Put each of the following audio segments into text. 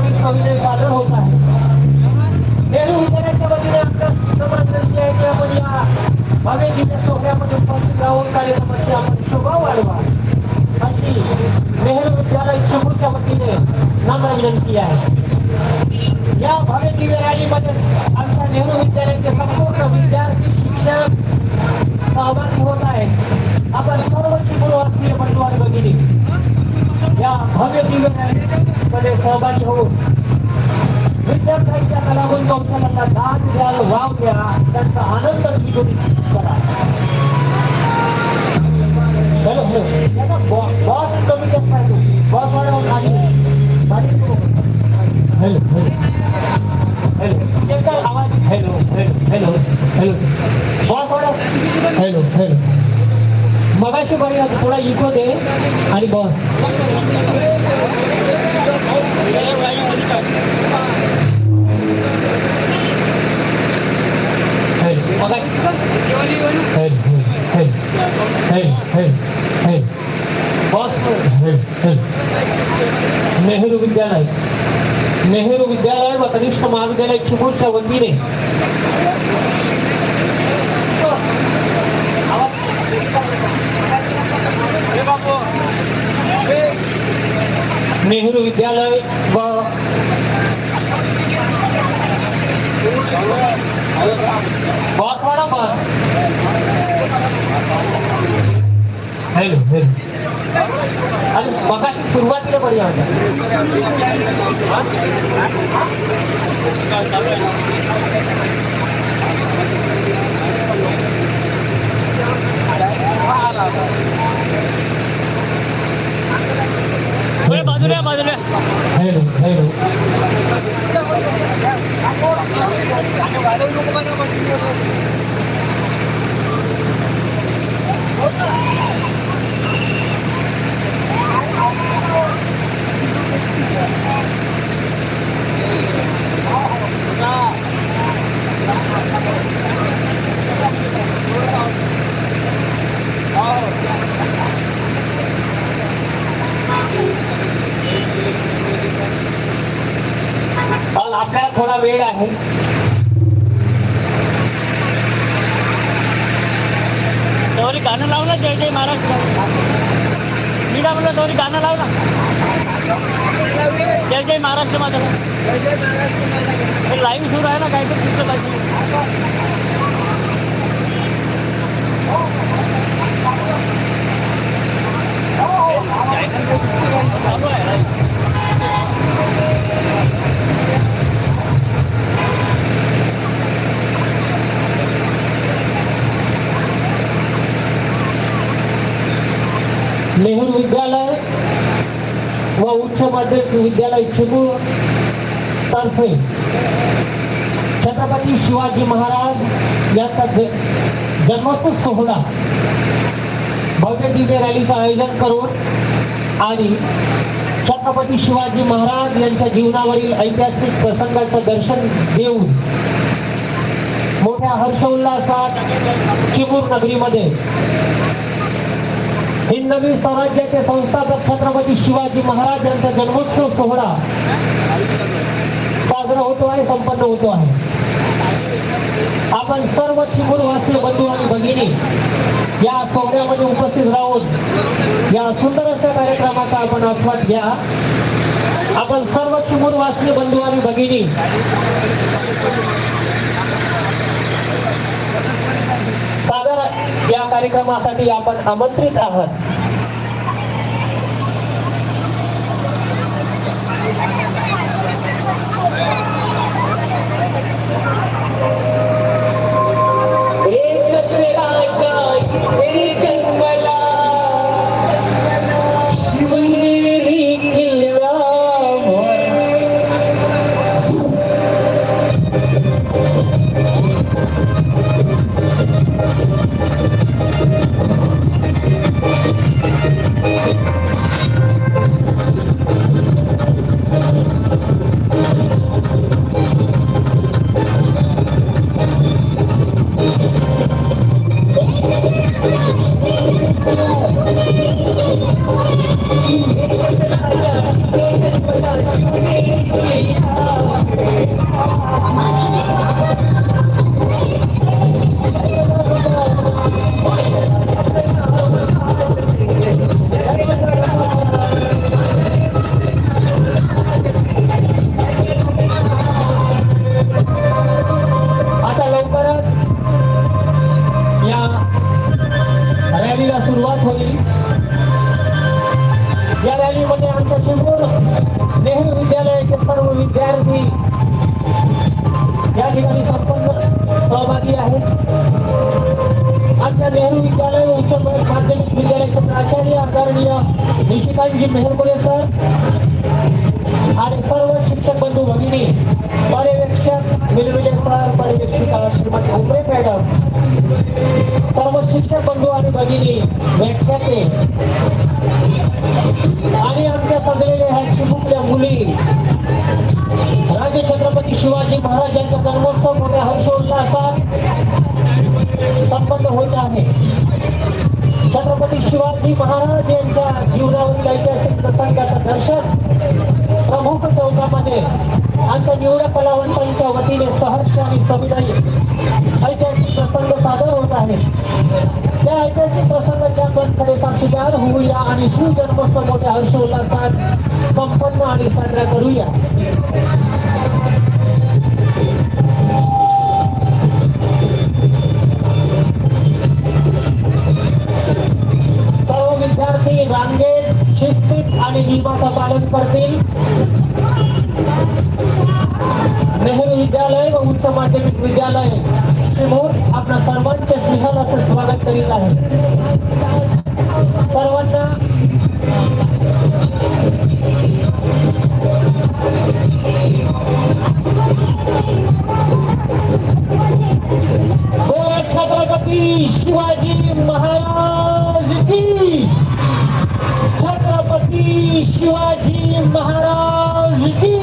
विश्वविजय सादर होत आहे. नेहरू विद्यालयाच्या वतीने आपल्या समर्थांची आहे की आपण या भव्य दिव्य सोहळ्यामध्ये उपस्थित राहून कार्यक्रमाची आपण शोभा वाढवा अशी नेहरू विद्यालय चिमूरच्या वतीने नम्र विनंती आहे. या भव्य दिव्य रॅलीमध्ये आमच्या नेहरू विद्यालयाचे संपूर्ण विद्यार्थी शिक्षक सहभागी होत आहेत. आपण सर्व चिमूरवासीय बंधू आणि भगिनी या भव्य दिव्य रॅलीमध्ये सहभागी होऊन विद्यार्थ्यांच्या कलागुण कौशल्यांना दाद द्याल, वाव द्या, त्यांचा आनंद द्विगुणित करा. हॅलो हॅलो त्याचा बॉस कमी जास्त आहे. तो बॉस वाढवून आली हॅलो हॅलो हॅलो एकदा आवाज hello hello hello hello boss वाढव हॅलो हॅलो मगाशी बरी थोडा इको दे आणि बॉस नेहरू विद्यालय व कनिष्ठ महाविद्यालय चिमूरच्या वतीने नेहरू विद्यालय व बॉसवाडा बस हॅलो हॅलो आणि मगाशी सुरुवातीला बरी आहे. बाजूला बाजूला हॅलो हॅलो आपल्याला थोडा वेळ आहे. तोरी गाणं लाव ना, जय जय महाराष्ट्र. मी काय म्हणलं, तोरी गाणं लाव ना, जय जय महाराष्ट्र माझं. लाईव्ह सुरू आहे ना, काहीतरी दिसलं पाहिजे. नेहरू विद्यालय व उच्च माध्यमिक विद्यालय चिमूर तर्फे छत्रपती शिवाजी महाराज यांचा जन्मोत्सव सोहळा भव्य दिव्य रॅलीचं आयोजन करून आणि छत्रपती शिवाजी महाराज यांच्या जीवनावरील ऐतिहासिक प्रसंगाचं दर्शन देऊन मोठ्या हर्षोल्लासात चिमूर नगरीमध्ये हिंदवी स्वराज्याचे संस्थापक छत्रपती शिवाजी महाराज यांचा जन्मोत्सव सोहळा साजरा होतो आहे, संपन्न होतो आहे. आपण सर्व चिमूरवासीय बंधू आणि भगिनी या सोहळ्यामध्ये उपस्थित राहून या सुंदर अशा कार्यक्रमाचा आपण आस्वाद घ्या. आपण सर्व चिमूरवासीय बंधू आणि भगिनी सादर या कार्यक्रमासाठी आपण आमंत्रित आहात. ठिकाणी संपन्न सहभागी आहेत. आमच्या नेहरू विद्यालय व उच्च माध्यमिक विद्यालयाचे प्राचार्य आदरणीय निशिकांतजी मेहरमुले सर आणि सर्व शिक्षक बंधू भगिनी, पर्यवेक्षक मिलविले सर, पर्यवेक्षिका श्रीमती उमरे मॅडम, सर्व शिक्षक बंधू आणि भगिनी, व्याख्याते आणि आमच्या सगळ्या ह्या चिमुकल्या मुली, राजे छत्रपती शिवाजी महाराजांचा जन्मोत्सव मोठ्या हर्षोल्लासात संपन्न होत आहे. छत्रपती शिवाजी महाराज यांच्या जीवनावरील ऐतिहासिक प्रसंगाचं दर्शन प्रमुख चौकामध्ये आमच्या निवडक कलावंतांच्या वतीने सहर्ष आणि सविनयी ऐतिहासिक प्रसंग सादर होत आहे. त्या ऐतिहासिक प्रसंगाच्या आपण खरे साक्षीदार होऊया आणि शिवजन्मोत्सव मोठ्या हर्षोल्लासात संपन्न आणि साजरा करूया. सर्व विद्यार्थी रांगेत शिस्तीत आणि नियमाचं पालन करतील. नेहरू विद्यालय व उच्च माध्यमिक विद्यालय शिमूर आपल्या सर्वांचे स्नेहाल असं स्वागत करीत आहे. सर्वांना छत्रपती शिवाजी महाराज की, छत्रपती शिवाजी महाराज की.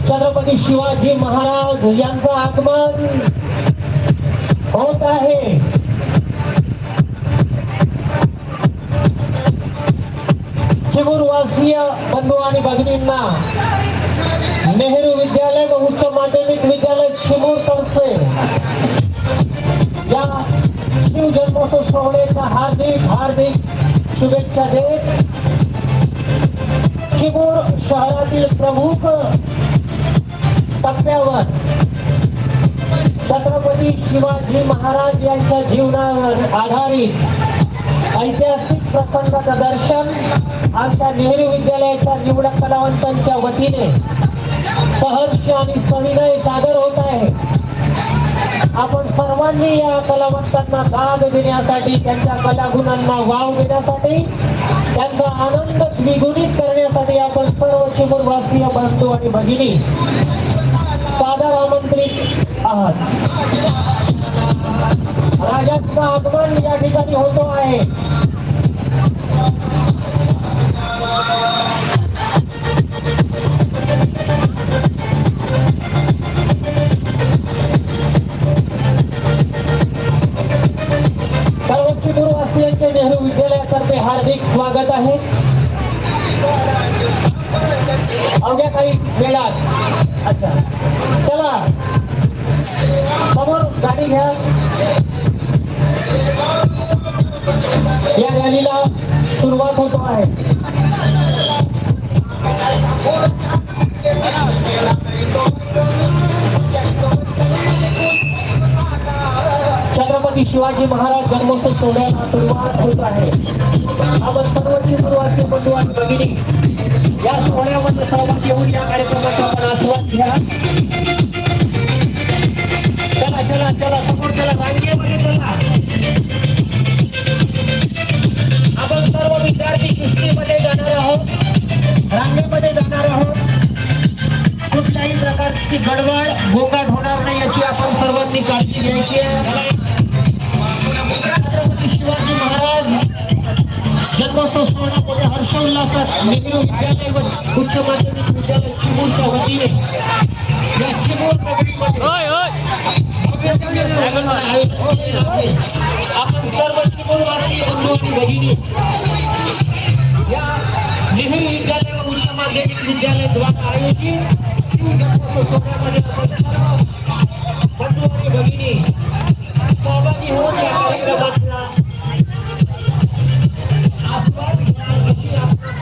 छत्रपती शिवाजी महाराज यांचं आगमन होत आहे. चिमूरवासीय बंधू आणि भगिनींना नेहरू विद्यालय व उच्च माध्यमिक विद्यालय चिमूर तर्फे या शिवजन्मोत्सव सोहळ्याच्या हार्दिक हार्दिक शुभेच्छा देत चिमूर शहरातील प्रमुख टप्प्यावर छत्रपती शिवाजी महाराज यांच्या जीवनावर आधारित ऐतिहासिक प्रसंगाचं दर्शन आमच्या नेहरू विद्यालयाच्या निवडक कलावंतांच्या वतीने सहर्ष आणि सविनय सादर होत आहे. आपण सर्वांनी या कलावंतांना दाद देण्यासाठी, त्यांच्या कलागुणांना वाव देण्यासाठी, त्यांचा आनंद द्विगुणित करण्यासाठी आपण सर्व चिमूरवासीय बंधू आणि भगिनी सादर आमंत्रित आहात. राजाचं आगमन या ठिकाणी होतो आहे. सर्व चिमूरवासियांचे नेहरू विद्यालयातर्फे हार्दिक स्वागत आहे. अवघ्या काही वेळात अच्छा चला समोर गाडी घ्या. या रॅलीला सुरुवात होतो आहे. छत्रपती शिवाजी महाराज जन्मोत्सव सोहळ्याला सुरुवात होत आहे. आपण सर्व चिमूरवासी बंधू आणि भगिनी या सोहळ्यामध्ये सहभागी होऊन या कार्यक्रमाचा आपण आस्वाद घ्या. चला चला चला समोर चला, रांगेमध्ये चला. आपण सर्व विद्यार्थी शिस्तीमध्ये जाणार आहोत, रांगेमध्ये जाणार आहोत. कुठल्याही प्रकारची गडबड गोंगाट होणार नाही याची आपण सर्वांनी काळजी घ्यायची आहे. छत्रपती शिवाजी महाराज जन्मोत्सव सोहळ्यामध्ये हर्षोल्लासात नेहरू विद्यालय व उच्च माध्यमिक विद्यालय चिमूरच्या वतीने या चिमूर नगरीमध्ये आपण सर्व चिमूरवासी बंधू आणि भगिनी या नेहरू विद्यालय व उच्च माध्यमिक विद्यालय द्वारा आयोजित शिवजन्मोत्सव सोहळ्यामध्ये बंधू आणि भगिनी सहभागी होऊन या कार्यक्रमाचा आस्वाद घ्या अशी आपण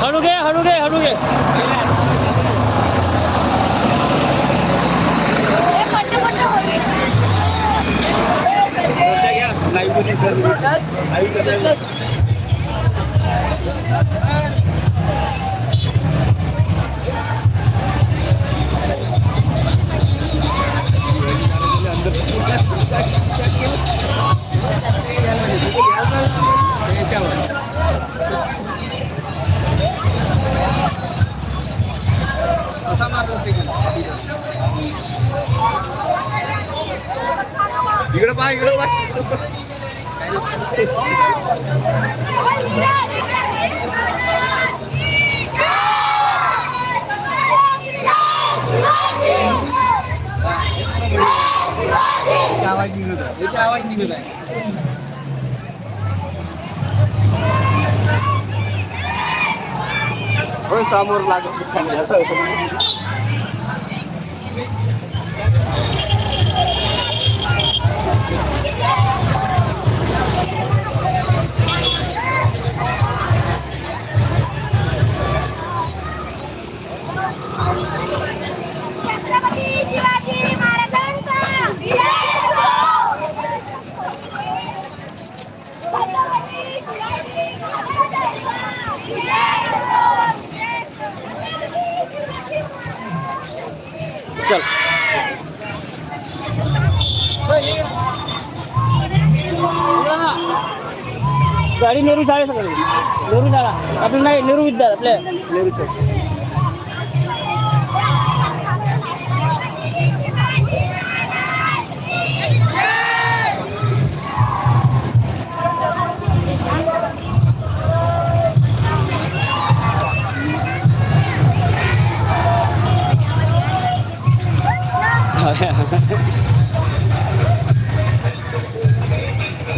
हळू घे हळू घे हळू घे. इकडे पाय इकडे पाय. आवाज निघत आहे. आवाज निघत आहे. समोर लागत. छत्रपती शिवाजी महाराजांचा छत्रपती शिवाजी चल गाडी नेहरू शाळे सगळं नेहरू शाळा आपलं नाही नेहरू विद्यालय आपल्या नेहरूचं.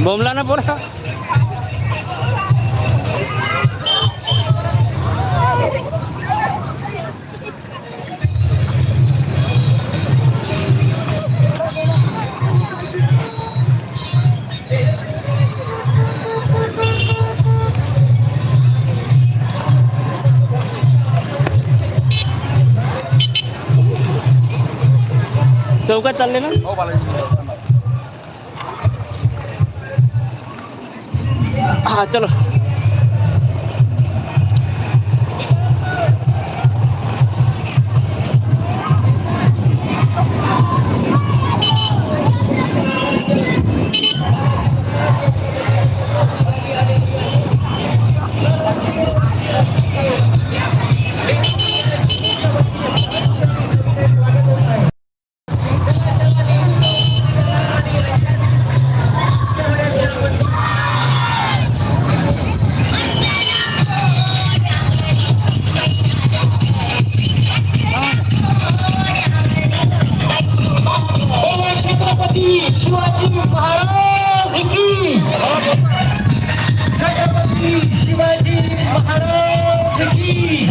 बोमला ना पोरा. चौकात चालले ना. हाँ चलो. शिवाजी महाराज की. छत्रपती शिवाजी महाराज की.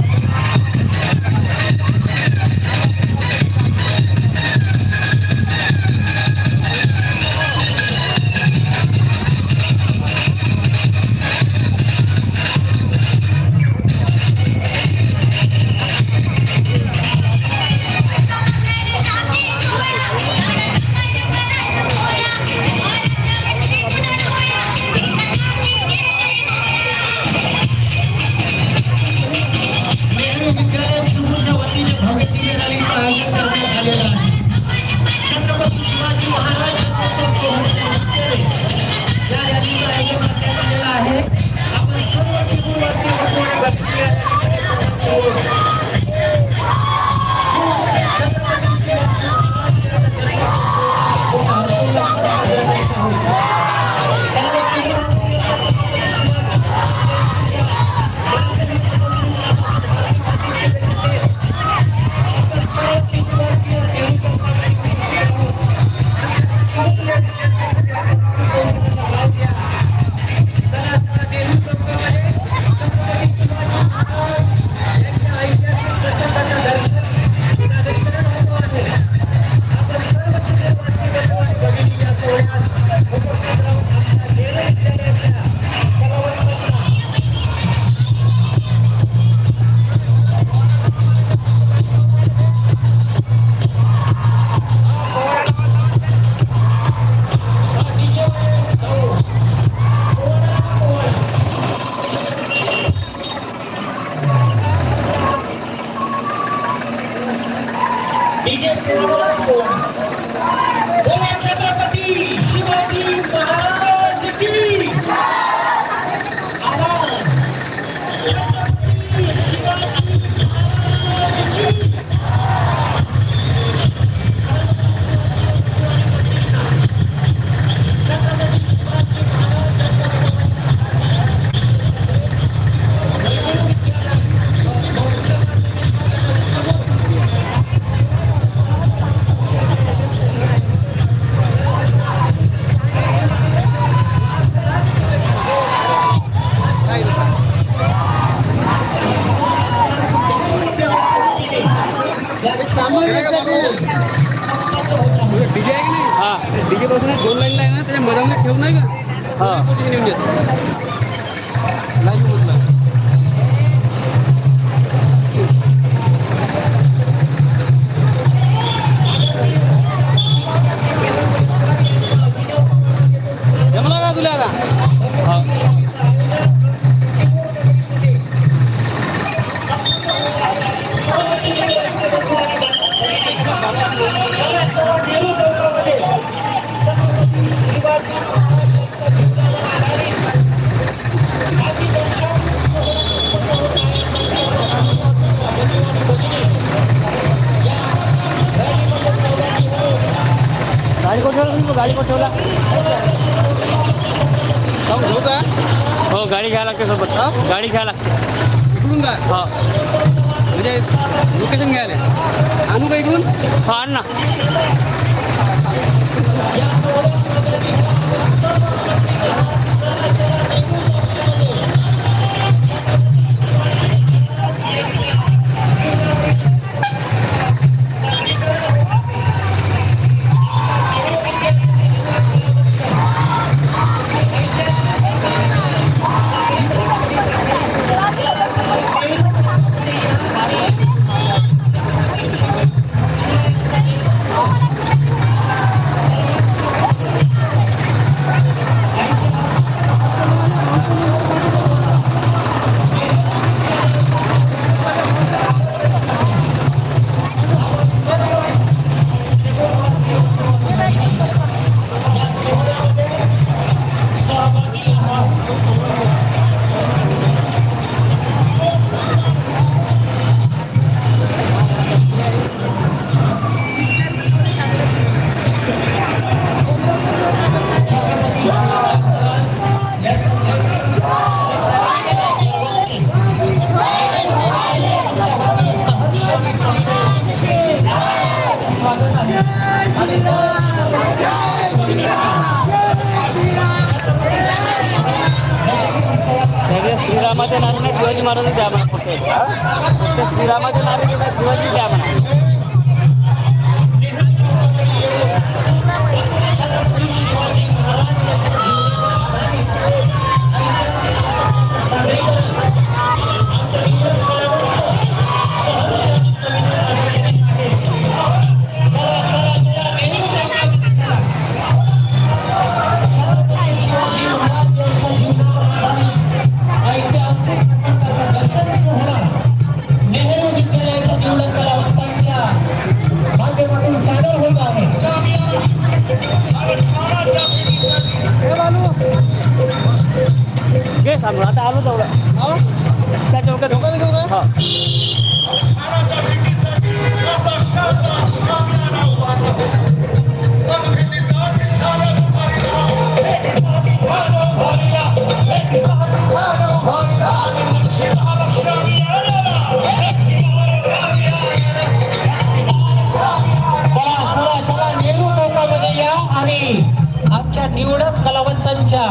डीजे छत्रपती शिवाजी महाराज की आवाज छत्रपती शिवाजी महाराज की डीजे आहे की नाही? हा डीजे पासून 2 लाईनला आहे ना, त्याच्या मधामध्ये ठेव नाही का? हा नेऊन देतो लाईन मधला. जमला का तुला आता? हा गाडी को ठेवला, गाडी को ठेवला. जाऊ घेऊ का? हो गाडी घ्यायला लागते सोबत. गाडी घ्यायला लागते इकडून का? हा म्हणजे लोकेशन घ्यायला आणू का इकडून? हा आण ना. श्रीरामाच्या नावाने शिवाजी महाराज द्या म्हणा. फक्त श्रीरामाच्या नावाने शिवाजी द्या म्हणा. घे सांगू आता आलो तेवढं. त्या चौकात लोकांना घेऊ का? हा आणि आमच्या निवडक कलावंतांच्या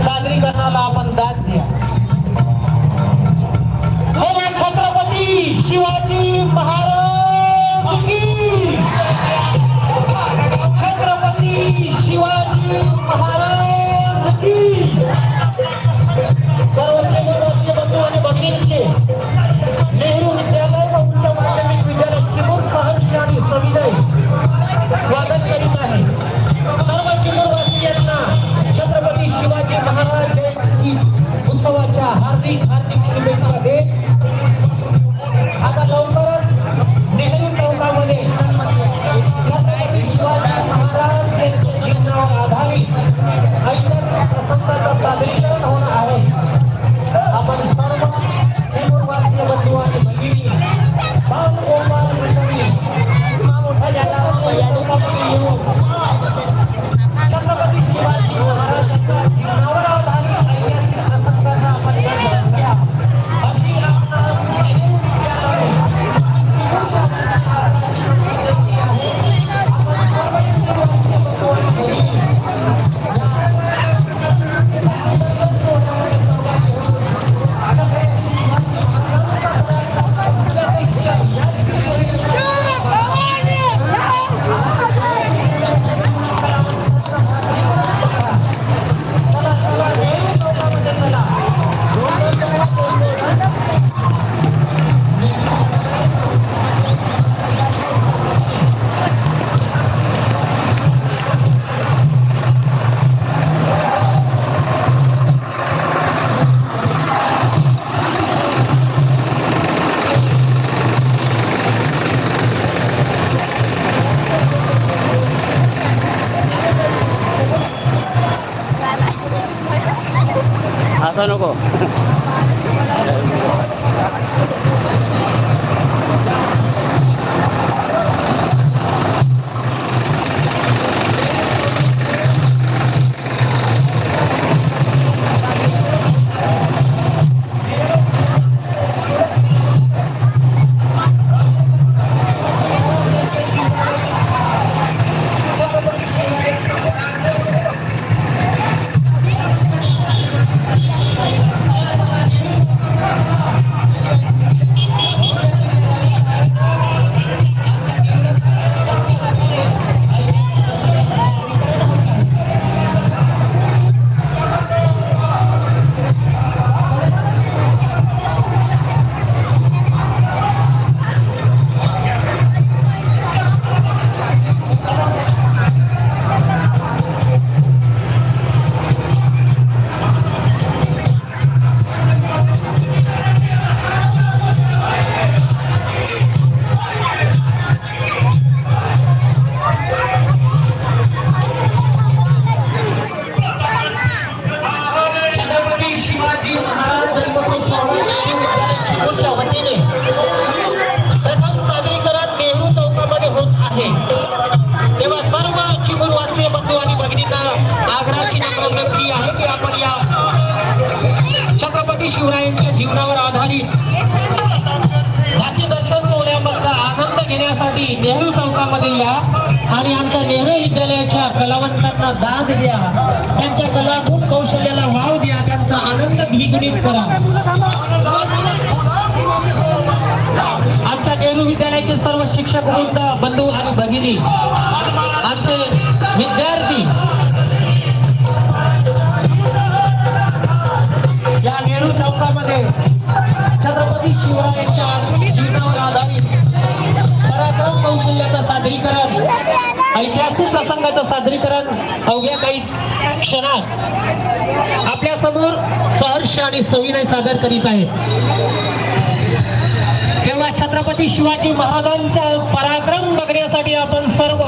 सादरीकरणाला आपण दाद द्या. छत्रपती शिवाजी महाराज की छत्रपती महाराज की सर्वोच्च गुरुवासी बंधू आणि भगिनींचे नेहरू विद्यालय व उच्च माध्यमिक विद्यालय चिमूर सहर्ष आणि सविनय स्वागत करीत आहे. सर्व चिमूरवासियांना छत्रपती शिवाजी महाराज जयंती उत्सवाच्या हार्दिक शुभेच्छा देत आता लवकरच नेहरू चौकामध्ये छत्रपती शिवाजी महाराज यांच्या जीवनावर आधारित ऐतिहासिक प्रसंगाचं सादरीकरण होणार आहे. आपण सर्व चिमूरवासीय बंधू आणि भगिनी बालगोपाल मंडळी मोठ्या जगामध्ये येऊन छत्रपती शिवाजी महाराजांच्या जीवनावर आधारित ऐतिहासिक प्रसंगाचा आपण घ्या अशी आपणास असं नको. शिवरायांच्या जीवनावर आधारित जाती दर्शन सोहळ्यामधला आनंद घेण्यासाठी नेहरू चौकामध्ये या आणि आमच्या नेहरू विद्यालयाच्या कलावंतांना दाद द्या, त्यांच्या कलागुण कौशल्याला वाव द्या, त्यांचा आनंद द्विगुणित करा. आमच्या नेहरू विद्यालयाचे सर्व शिक्षक वृंद, बंधू आणि भगिनी, आमचे विद्यार्थी या नेहरू चौकामध्ये छत्रपती शिवरायांच्या जीवनावर आधारित पराक्रम कौशल्याचं सादरीकरण, ऐतिहासिक प्रसंगाचं सादरीकरण अवघ्या काही क्षणात आपल्या समोर सहर्ष आणि सविनय सादर करीत आहेत. तेव्हा छत्रपती शिवाजी महाराजांचा पराक्रम बघण्यासाठी आपण सर्व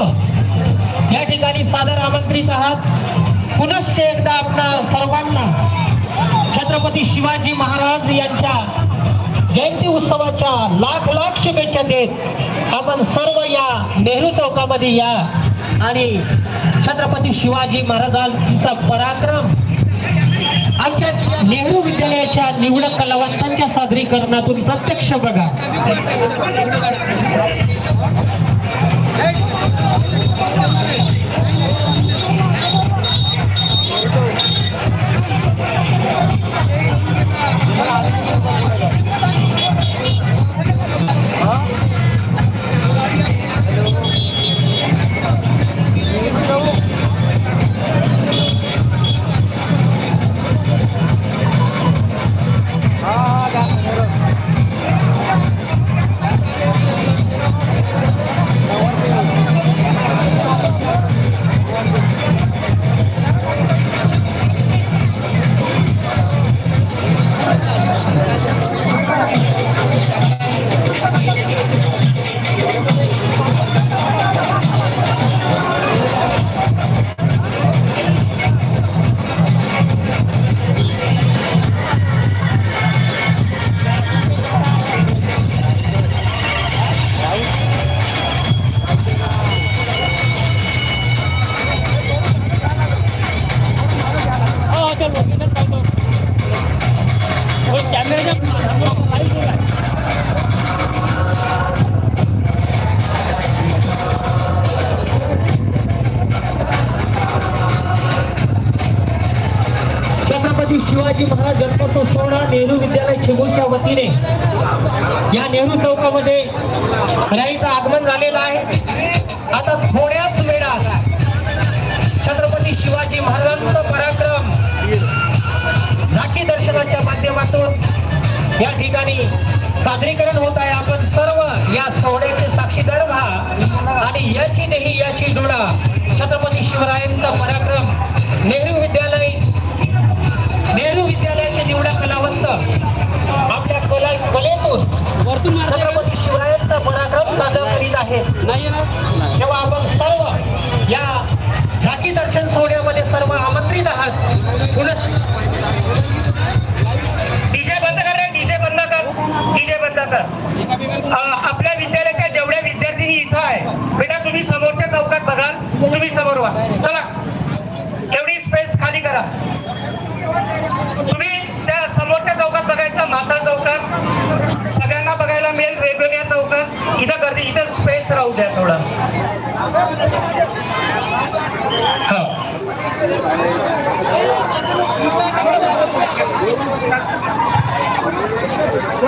या ठिकाणी सादर आमंत्रित आहात. पुनश्च एकदा आपणा सर्वांना छत्रपती शिवाजी महाराज यांच्या जयंती उत्सवाच्या लाख लाख शुभेच्छा देत आपण सर्व या नेहरू चौकामध्ये या आणि छत्रपती शिवाजी महाराजांचा पराक्रम आमच्या नेहरू विद्यालयाच्या निवडक कलावंतांच्या सादरीकरणातून प्रत्यक्ष बघा. शिवाजी महाराज जन्मोत्सव सोहळा नेहरू विद्यालय चिमूरच्या वतीने या नेहरू चौकामध्ये राईचं आगमन झालेलं आहे. आता थोड्याच वेळात छत्रपती शिवाजी महाराजांचं पराक्रम झाकी दर्शनाच्या माध्यमातून या ठिकाणी सादरीकरण होत आहे. आपण सर्व या सोहळ्याचे साक्षीदार व्हा आणि याची देही याची डोळा छत्रपती शिवरायांचा पराक्रम नेहरू विद्यालयाचे निवडा कलावंत आपल्या कलेतून छत्रपती शिवरायांचा पराक्रम सादर करीत आहेत. तेव्हा आपण सर्व या झाकी दर्शन सोहळ्यामध्ये सर्व आमंत्रित आहात. डीजे बंद कर रे, डीजे बंद कर, डीजे बंद कर. आपल्या विद्यालयाच्या जेवढ्या विद्यार्थिनी इथं आहे बेटा, तुम्ही समोरच्या चौकात बघाल, तुम्ही समोर व्हा. चला एवढी स्पेस खाली करा. तुम्ही त्या समोरच्या चौकात बघायचं, मासाळ चौकात सगळ्यांना बघायला मिळेल. वेगवेगळ्या चौकात इथं गर्दी, इथं स्पेस राहू द्या थोडा.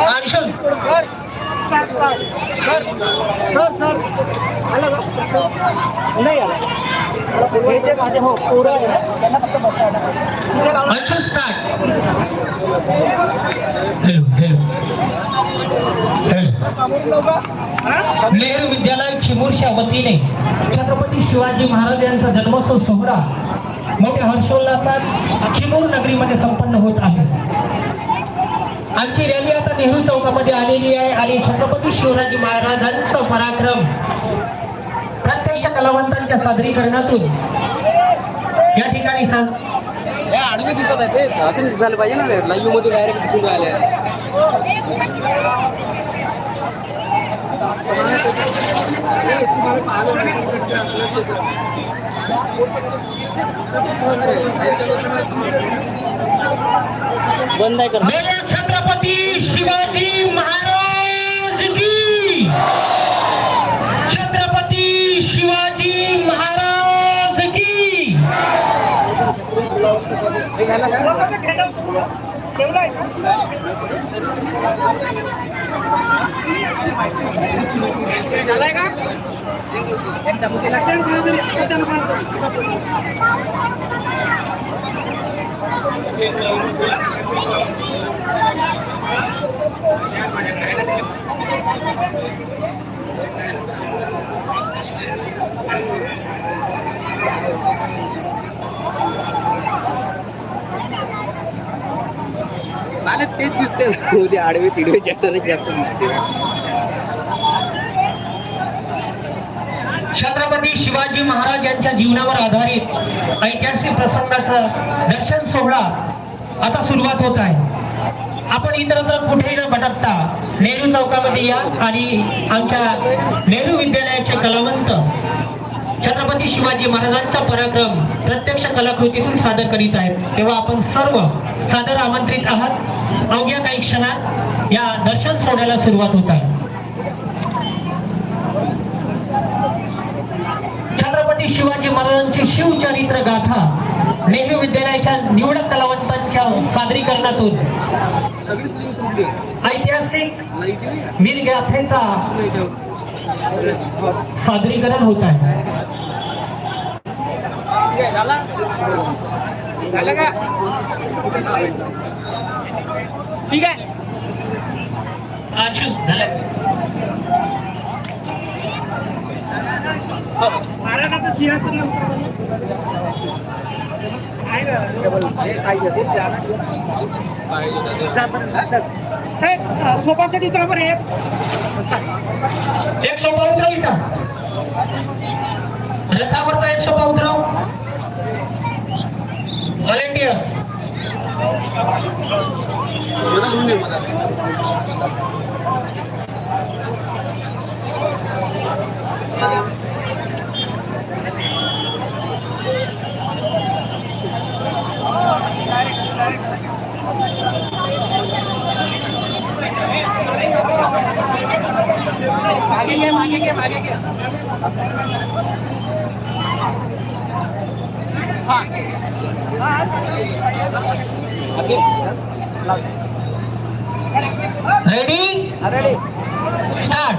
अंशुल अंशुल स्टार्ट. नेहरू विद्यालय चिमूरच्या वतीने छत्रपती शिवाजी महाराज यांचा जन्मोत्सव सोहळा मोठ्या हर्षोल्लासात चिमूर नगरीमध्ये संपन्न होत आहे. आमची रॅली आता नेहरू चौकामध्ये आलेली आहे आणि छत्रपती शिवाजी महाराजांचं पराक्रम प्रत्यक्ष कलावंतांच्या सादरीकरणातून या ठिकाणी आडवे दिसत आहे ते असं झालं पाहिजे ना, लाईव्ह मध्ये डायरेक्ट दिसून आले. बंद आहे कर. छत्रपती शिवाजी महाराज की, छत्रपती शिवाजी महाराज की. मला तेच दिसते आडवे तिडवे जास्त दिसते. छत्रपती शिवाजी महाराज यांच्या जीवनावर आधारित ऐतिहासिक प्रसंगाचं दर्शन सोहळा आता सुरुवात होत आहे. आपण इतरत्र कुठेही न भटकता नेहरू चौकामध्ये या आणि आमच्या नेहरू विद्यालयाचे कलावंत छत्रपती शिवाजी महाराजांचा पराक्रम प्रत्यक्ष कलाकृतीतून सादर करीत आहेत. तेव्हा आपण सर्व सादर आमंत्रित आहात. अवघ्या काही क्षणात या दर्शन सोहळ्याला सुरुवात होत आहे. छत्रपती शिवाजी महाराजांची शिवचरित्र गाथा नेहरू विद्यालयाच्या निवडक कलावंतांच्या सादरीकरणातून ऐतिहासिक वीरगाथेचा सादरीकरण होत आहे. ठीक आहे. महाराजांचं सिंहासन सोपासाठी बरोबर आहे. एक सोपा उतरव इथं, रथावरचा एक सोपा उतरव. व्हॉलेंटियर्स मागे घे. हाँ रेडी स्टार्ट.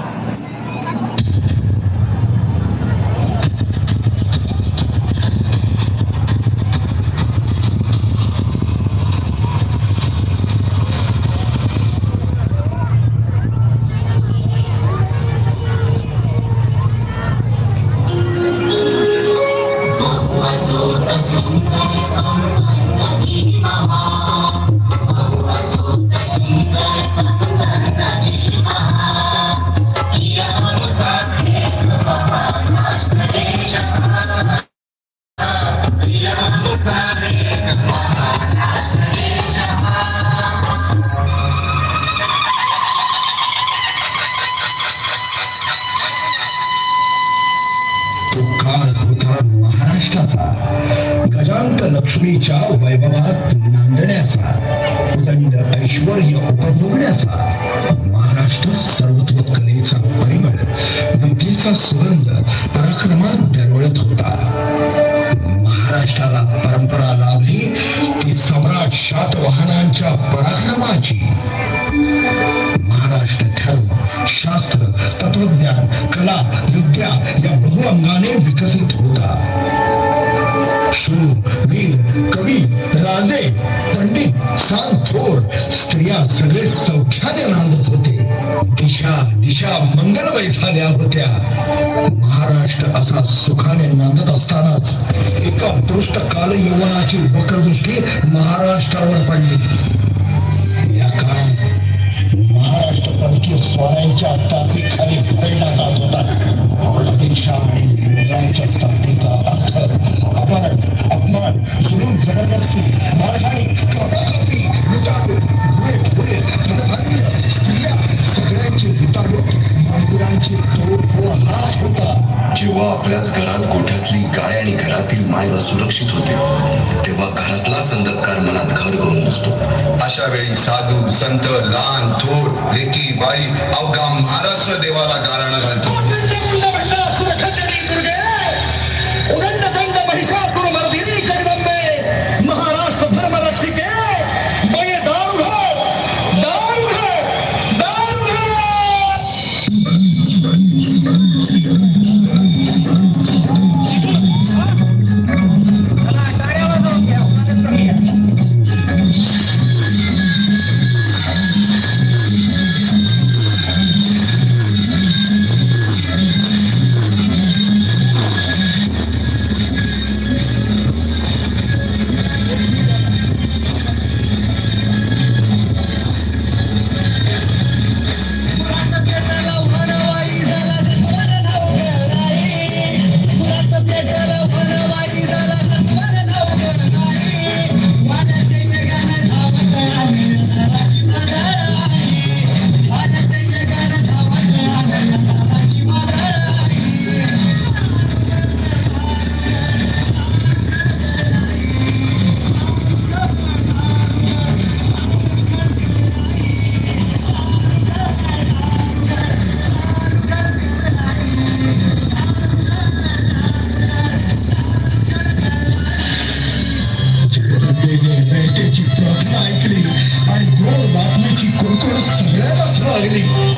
गजांक लक्ष्मीच्या वैभवात नांदण्याचा, उदंड ऐश्वर्य उपभोगण्याचा, महाराष्ट्र सर्वत्व कलेचा परिमळ, विद्येचा सुगंध पराक्रमात दरवळत होता. महाराष्ट्राला परंपरा लाभली ती सम्राट शातवाहनांच्या पराक्रमाची. महाराष्ट्र धर्म, शास्त्र, तत्वज्ञान, कला, विद्या या बहुअंगाने विकसित होता. शूर, वीर, कवी, राजे, पंडित, सांत, थोर, स्त्रिया सगळे सौख्याने नांदत होते. दिशा दिशा मंगलमय झाल्या होत्या. महाराष्ट्र असा सुखाने नांदत असतानाच एका दुष्ट काल यौवनाची वक्रदृष्टी महाराष्ट्रावर पडली. या काळात महाराष्ट्र परकीय स्वाऱ्यांच्या टाचे खाली भरला जात होता. आदिलशहा आणि मुघलांच्या सत्तेचा अर्थ अपहरण, अपमान, जुलूम, जबरदस्ती, मारहाणी, कापाकापी, लुटालूट, घुरे, धनधान्य, स्त्रिया सगळ्यांची लुटालूट, मजुरांची तोडफोड हाच होता. जेव्हा आपल्याच घरात गोठ्यातली गाय आणि घरातील माय असुरक्षित होते, तेव्हा घरातलाच अंधकार मनात घर करून बसतो. अशा वेळी साधू, संत, लहान, थोर, लेकी, बाई अवघा महाराष्ट्र देवाला गाराणं घालतो. महाराष्ट्र धर्म रक्षिके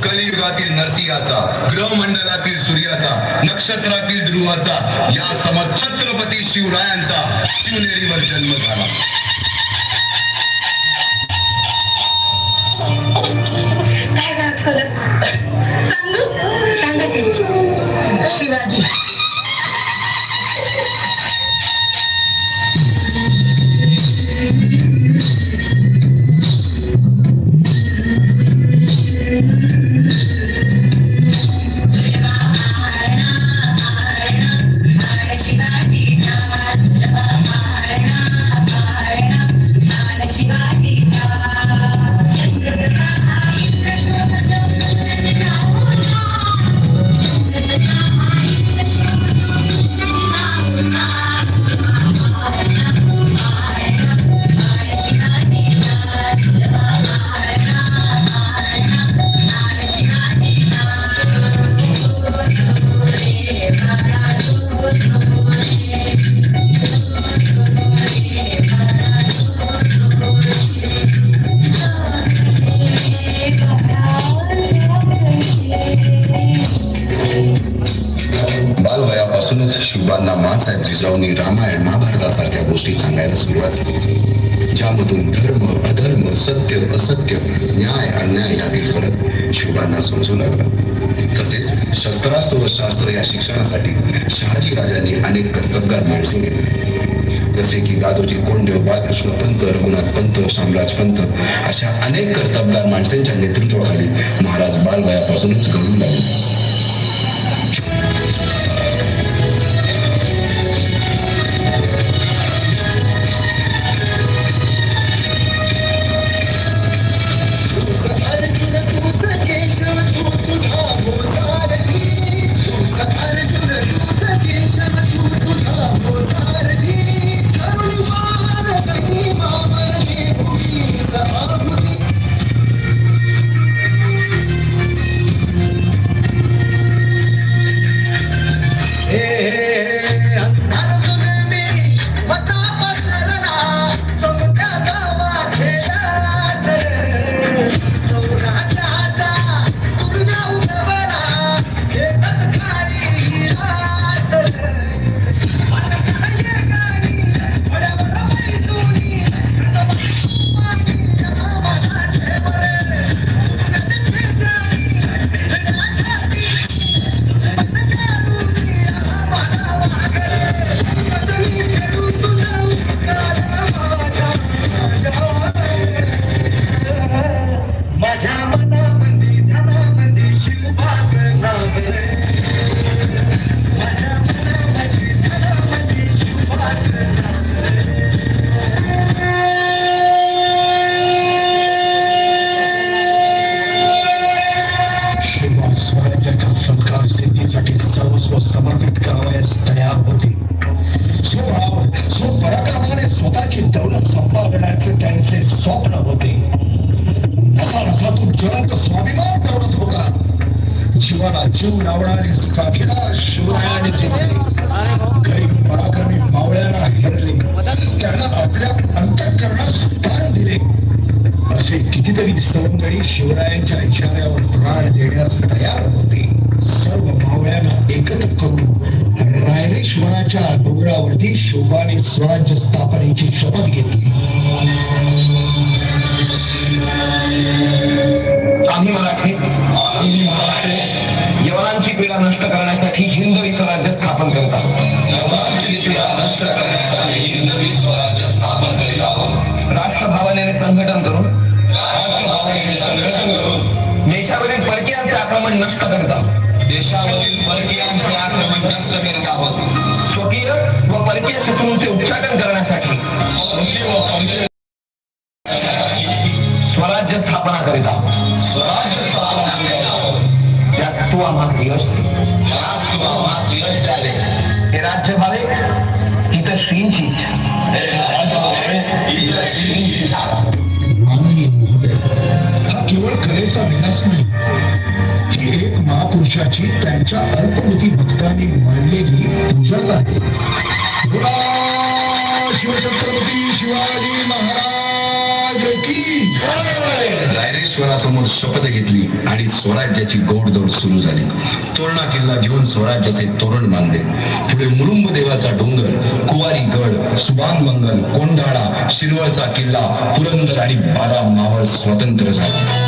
कलियुगातील नरसिंहाचा, ग्रहमंडलातील सूर्याचा, नक्षत्रातील ध्रुवाचा, या समोर छत्रपती शिवरायांचा शिवनेरीवर जन्म झाला. शिवाजी शिवरायांनी रामायण महाभारतासारख्या गोष्टी सांगायला सुरुवात केली, ज्यामधून धर्म अधर्म, सत्य असत्य, न्याय अन्याय यातील फरक शिवबांना समजू लागला. तसेच शस्त्रास्त्र व शास्त्र या शिक्षणासाठी शहाजी राजांनी अनेक कर्तबगार माणसे नेमली, जसे की दादोजी कोंडदेव, बाळकृष्ण पंत, रघुनाथ पंत, शामराज पंत अशा अनेक कर्तबगार माणसांच्या नेतृत्वाखाली महाराज बालवयापासूनच घडू लागले. स्वराज्याच्या सत्कार सिद्धीसाठी सर्वस्व समर्पित करावयास तयार होते. स्वपराक्रमाने स्वतःची दौलत संपादण्याचे त्यांचे स्वप्न होते. नसा नसातून ज्वलंत स्वाभिमान दौलत होता. जीवाला जीव लावणारे साथीदार शिवरायांनी दिले. काही पराक्रमी मावळ्यांना हेरले, त्यांना आपल्या अंतःकरणात स्थान दिले. असे कितीतरी सवंगडी शिवरायांच्या इशाऱ्यावर प्राण देण्यास तयार होते. सर्व मावळ्यांना एकत्र करून रायरेश्वराच्या डोंगरावरती शिवबाने स्वराज्य स्थापनेची शपथ घेतली. आम्ही मराठे यवनांची पीडा नष्ट करण्यासाठी हिंदवी स्वराज्य स्थापन करत आहोत. राष्ट्रभावनेने संघटन करून देशावरील परकीयांचे आक्रमण नष्ट करत आहोत. स्वकीय व परकीय शत्रूंचे उच्चाटन करण्यासाठी स्वराज्य स्थापना करीत आहोत. त्यात तू आम्हास यश द्यावे. हे राज्य व्हावे इतर श्रींची इच्छा. माननीय महोदय, हा केवळ कलेचा विलास नाही, ही एक महापुरुषाची त्यांच्या अल्पमती भक्तांनी मांडलेली पूजाच आहे. बोला शिवछत्रपती शिवाजी महाराज की जय. रायरेश्वरासमोर शपथ घेतली आणि स्वराज्याची गोडदौड सुरू झाली. तोरणा किल्ला घेऊन स्वराज्याचे तोरण बांधले. पुढे मुरुंब देवाचा डोंगर, कुवारी गड, सुभानमंगल, कोंढाळा, शिरवळचा किल्ला, पुरंदर आणि 12 मावळ स्वतंत्र झाला.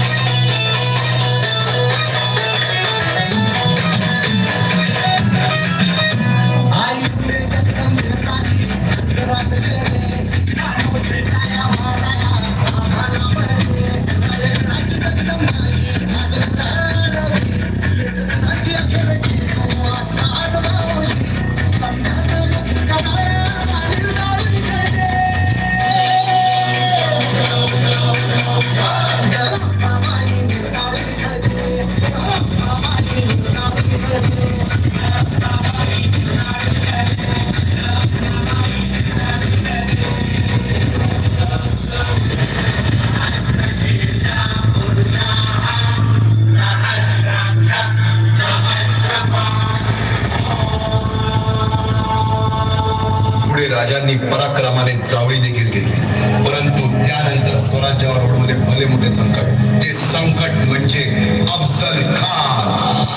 राजांनी पराक्रमाने जावळी देखील घेतली, परंतु त्यानंतर स्वराज्यावर ओढवले भले मोठे संकट. ते संकट म्हणजे अफजल खान.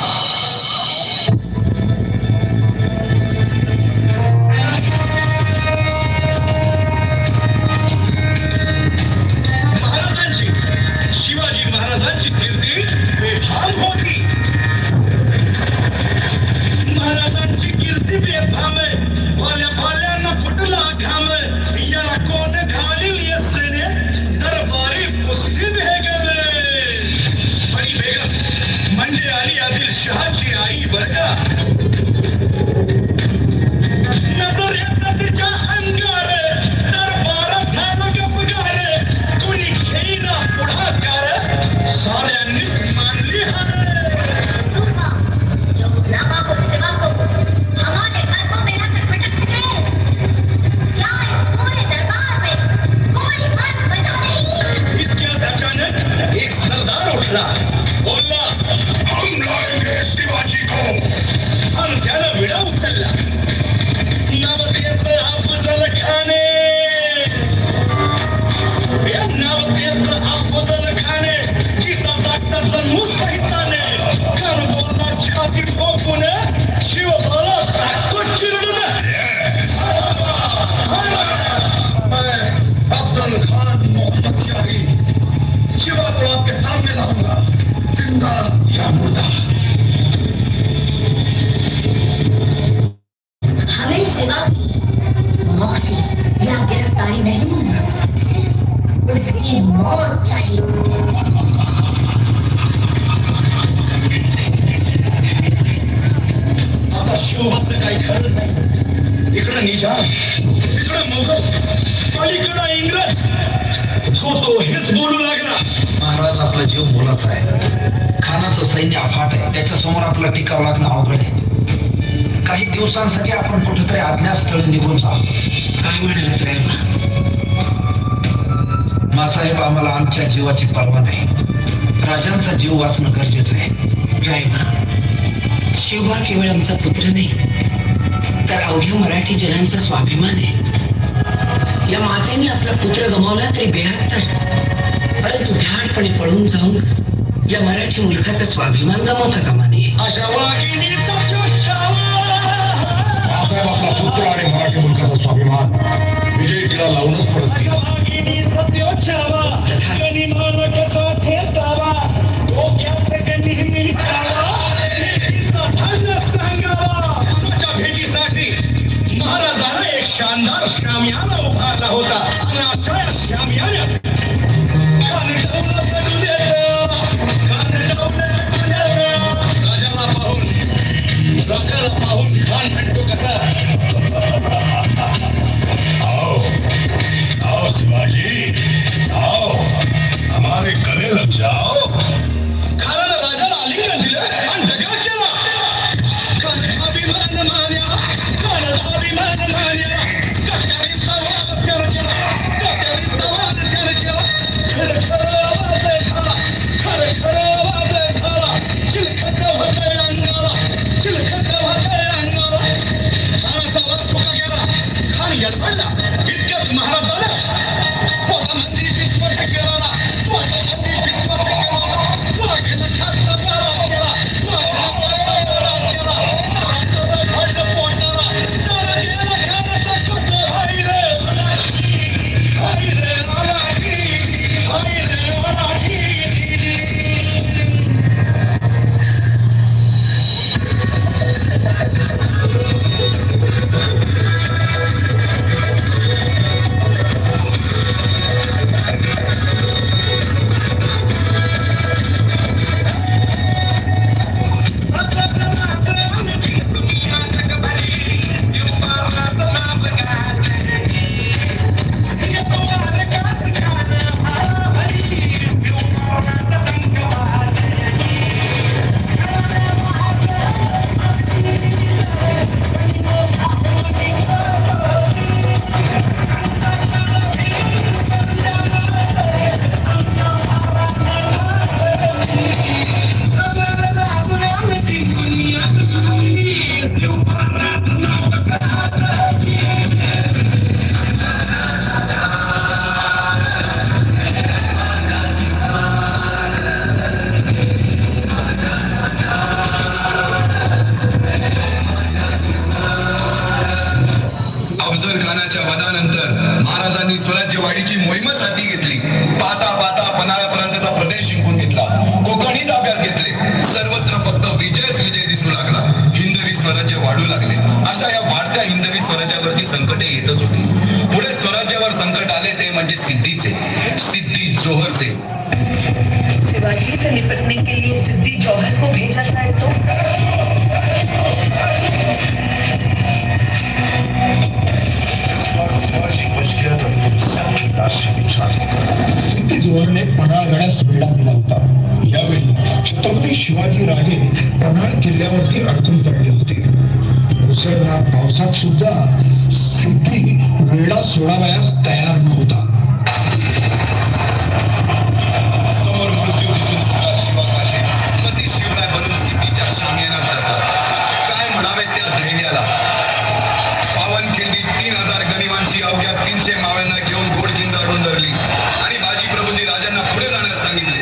मौत चाहिए। आता शिवबाचं काही खरं नाही. इकडं निजाम, इकडं मोगल, पलीकडं इंग्रज. तो हेच बोलू लागला. महाराज आपला जीव मोलाचा आहे. खानाचं सैन्य अफाट आहे. त्याच्यासमोर आपला टिकाव लागणं अवघड आहे. काही दिवसांसाठी आपण कुठेतरी अज्ञातस्थळी निघून जाऊ. काय म्हणाला साहेब? मासाहेब, आम्हाला आमच्या जीवाची पर्वा नाही. राजांचा जीव वाचणं गरजेचं आहे. रायबा, शिवबा केवळ आमचा पुत्र नाही तर अवघ्या मराठी जनांचा स्वाभिमान आहे. या मातेने आपला पुत्र गमावला तरी बेहत्तर, परंतु भ्याडपणे पळून जाऊन या मराठी मुलखाचा स्वाभिमान गमावता कामा नये. अशा वाघिणीचा जो छावा. साहेब, आपला पुत्र आणि मराठी मुलकाचा स्वाभिमान विजय तिला लावूनच पडत नाही. वाघिणीचा तो छावा, गनिमान कसा ठेचावा, डोक्यात नेहमी खावा, भेटीचा भांड सांगावा. माझ्या भेटीसाठी महाराजांना एक शानदार शामियाना उभारला होता आणि अशा या शामियान्यात राजाला पाहून खान म्हणतो कसा. आओ आओ शिवाजी, आओ हमारे गले लग जाओ. खानाला राजाला आलिंगन दिलं आणि जगा केला. खानाला अभिमान मान्या, खानाला अभिमान मान्या. कट्यारीचा वाद त्यानं केला, कट्यारीचा वाद त्यानं केला. खरं खरं आवाज झाला, खरं खरं आवाज झाला. चिलखत होतंय अंगाला, चिलखत होतंय अंगाला. खानाचा वर फुका गेला, खान गडबडला. इतक्यात महाराजाला पोटामध्ये पिचवट केला, पोटामध्ये पिचवट केला. वाघेनं खानचा पारा केला, वाघेनं पारा केला. महाराजाला भंड पोटाला, त्याला गेला खानाचा कुत्र. हाय रे मराठी, हाय रे मराठी, हाय रे मराठी. अफजल खानाच्या वधानंतर महाराजांनी स्वराज्य वाढीची मोहीमच हाती घेतली. पाता पाता पन्हाळ्यापर्यंतचा प्रदेश जिंकून घेतला, कोकणी ताब्यात घेतले. सर्वत्र फक्त विजयच विजय दिसू लागला. हिंदवी स्वराज्य वाढू लागले. अशा या वाढत्या हिंदवी स्वराज्यावरती संकटे येतच होती. पुढे स्वराज्यावर संकट आले ते म्हणजे सिद्धीचे, सिद्धी जोहरचे. शिवाजी से निपटने के लिए सिद्धि जौहर को भेजा जाए तो? सिद्धी जोहरने पन्हाळगडास वेढा दिला होता. यावेळी छत्रपती शिवाजी राजे पन्हाळ किल्ल्यावरती अडकून पडले होते. मुसळधार पावसात सुद्धा सिद्धी वेढा सोडावयास तयार नव्हता. समोर मृत्यू दिसून सुद्धा शिवाकाशे मती शिवराय बनून सिद्धीच्या शामियानात जातात. काय म्हणावे त्या धैर्याला. पावनखिंडीत 3000 गनिमांशी अवघ्या 300 मावळ्यांना घेऊन घोडखिंड अडून धरली आणि बाजी प्रभूंनी राजांना पुढे जाण्यास सांगितले.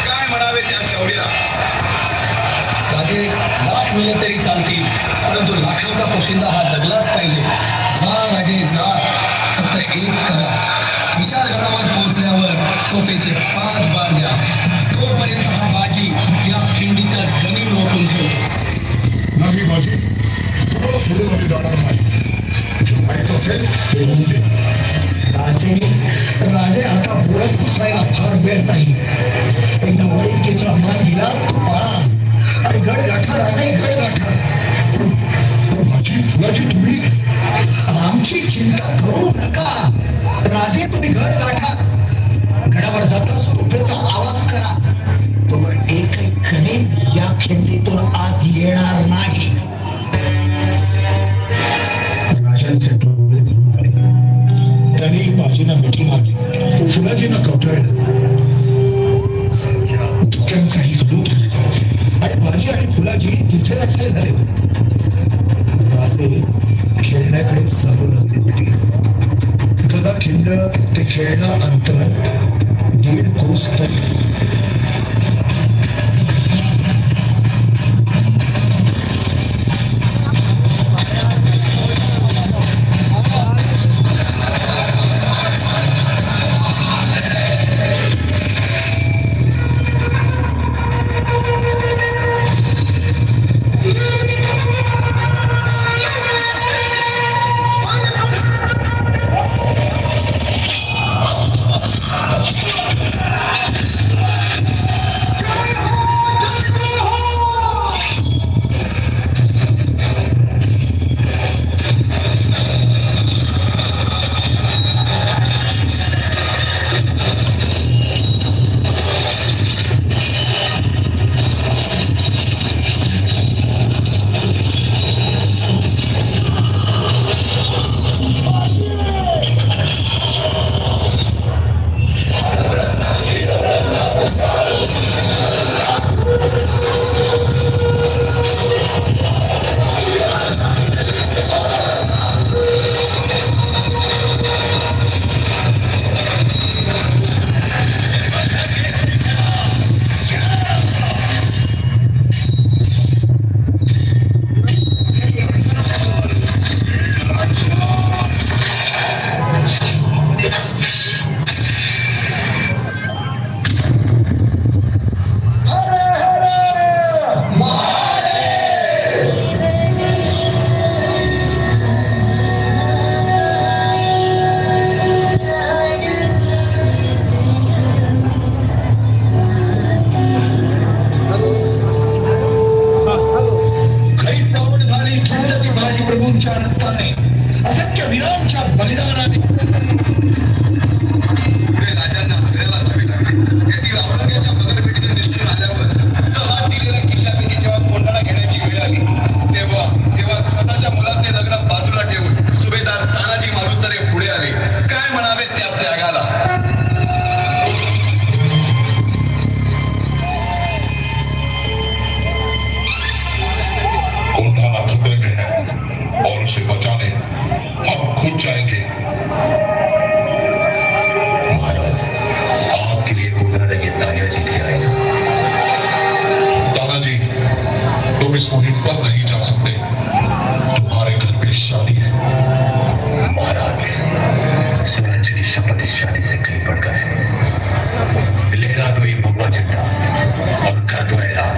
काय म्हणावे त्या शौर्याला. राजे लाख मेले तरी चालतील, परंतु लाखांचा पोशिंदा हा जगलाच पाहिजे. जा राजे जा, फक्त एक करा. विशाळगडावर पोहोचल्यावर तोफेचे 5 बार द्या. तोपर्यंत हा बाजी या खिंडीतच गनिम रोखून ठेवतो. नाही बाजी, तुम्हाला सोडून आम्ही जाणार नाही. जे व्हायचं असेल ते होऊन दे. राजे आता बोलत बसा. बसायला फार वेळ नाही. एकदा वडिलकीचा मान दिला तो पाळा आणि गडगाठा राजे गडगाठा. माझी फुलाची तुम्ही आमची चिंता करू नका. राजे तुम्ही गडगाठा. गडावर जाताच रुपयाचा आवाज करा. तो एकही कणेन या खिंडीतून आत येणार नाही. राजांचे डोळे भरून आले. त्यांनी बाजींना मिठी मारली. फुलाजींना कवटाळलं. धुक्यांचाही गलोट आणि बाजी आणि फुलाजी तिचे असे झाले. राजे खेळण्याकडे चालू लागले होते. गदा खिंड ते खेळणं अंतर 1.5 कोस तरी. प्रभूंच्या रक्ताने असंख्य वीरांच्या बलिदानाने पुढे राजांना हत्याला जावे लागले. येथील औरंग्याच्या मगरपेटीतून निष्ठून आल्यावर तहा दिलेल्या किल्ल्यापैकी जेव्हा कोंडाणा घेण्याची वेळ आली तेव्हा स्वतःच्या मुलाचे लग्न बाजूला ठेवून सुभेदार तानाजी मालुसरे पुढे आले. काय म्हणावे त्या त्यागाला. कोंडाणा खतरे में है और उसे बचाने हम खुद जाएंगे. महाराज आपके लिए कोंडाणा ये तानिया जीत के आएगा. दादाजी तुम इस मुहिम पर नहीं जा सकते. तुम्हारे घर में शादी है. महाराज स्वराज्य की शपथ इस शादी से कहीं बढ़कर है. लहरा दो ये भगवा झंडा और कर दो ऐलान.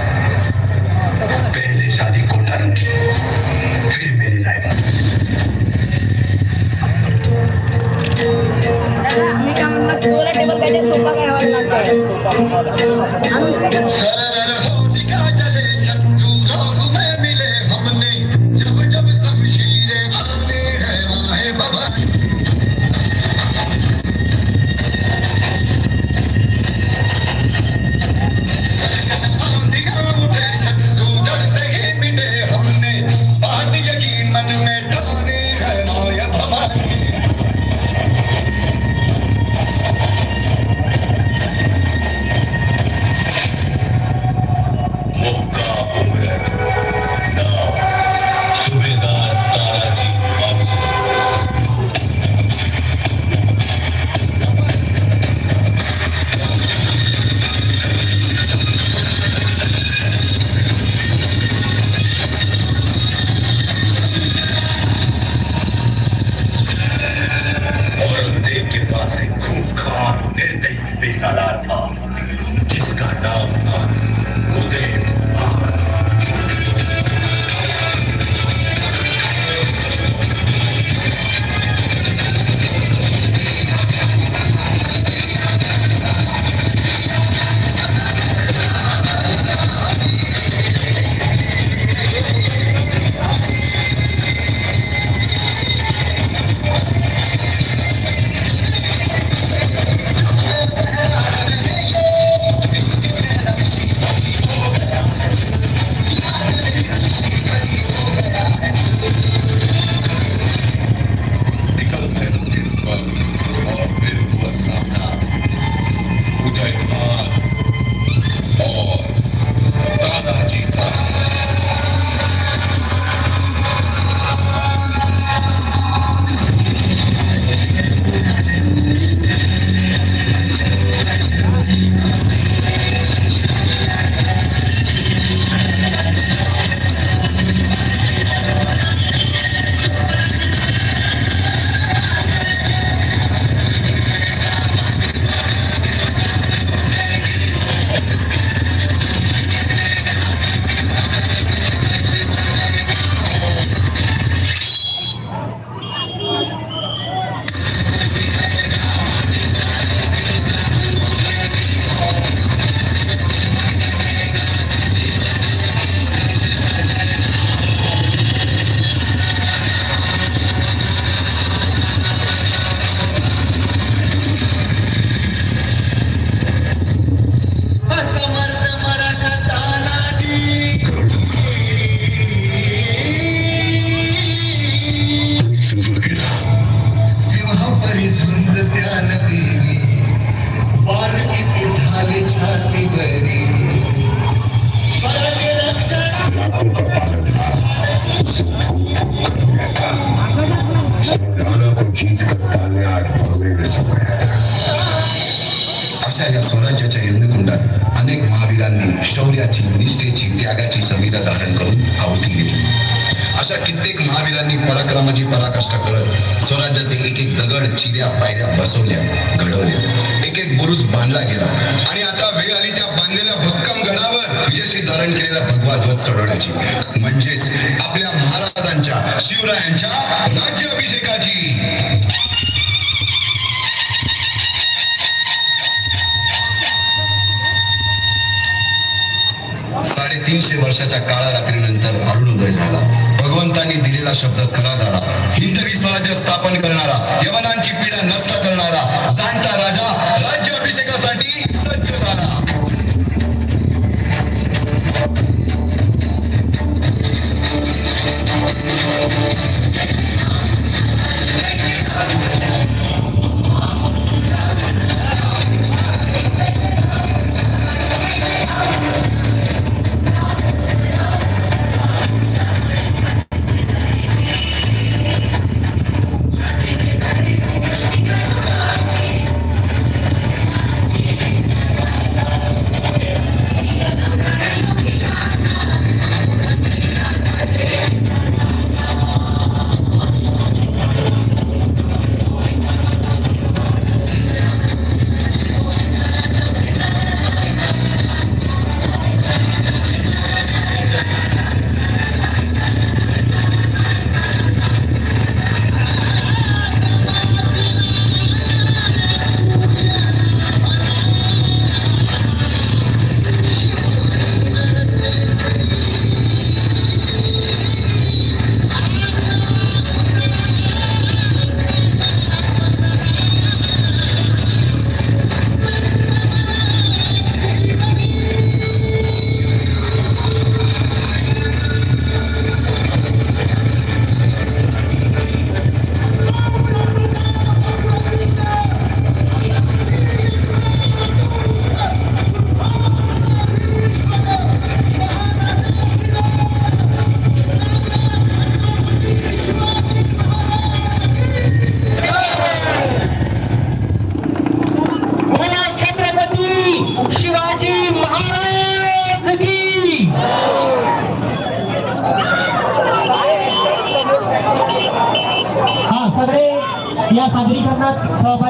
पहले शादी कोंडाणा की फिर मेरे लायबा. मी काय म्हणणार तुला टेबल काय सोफा काय ज्ञान देवी वार किती झाले छातीवरी स्वराज्य रक्षण लाखों का पालनहार संविधानों को जीत कर डालने आज भगवे में समय है। अशा या स्वराज्याच्या यज्ञकुंडात अनेक महावीरांनी शौर्याची, निष्ठेची, त्यागाची संविधा धारण करून आहुती घेतली. अशा कित्येक महावीरांनी पराक्रमाची पराकाष्ठा करत स्वराज्याचे एक एक दगड, चिऱ्या, पायऱ्या बसवल्या, घडवल्या. एक एक बुरुज बांधला गेला आणि आता वेळ आली त्या बांधलेल्या भक्कम गडावर विजयश्री धारण केलेला भगवा ध्वज चढवण्याची, म्हणजेच आपल्या महाराजांच्या, शिवरायांच्या राज्याभिषेकाची. 350 वर्षाच्या काळारात्रीनंतर अरुणोदय झाला. भगवंतांनी दिलेला शब्द खरा झाला. हिंदवी स्वराज्य स्थापन करणारा, यवनांची पीडा नष्ट करणारा जाणता राजा राज्याभिषेकासाठी सज्ज झाला. सगळे या सादरीकरणात सहभागी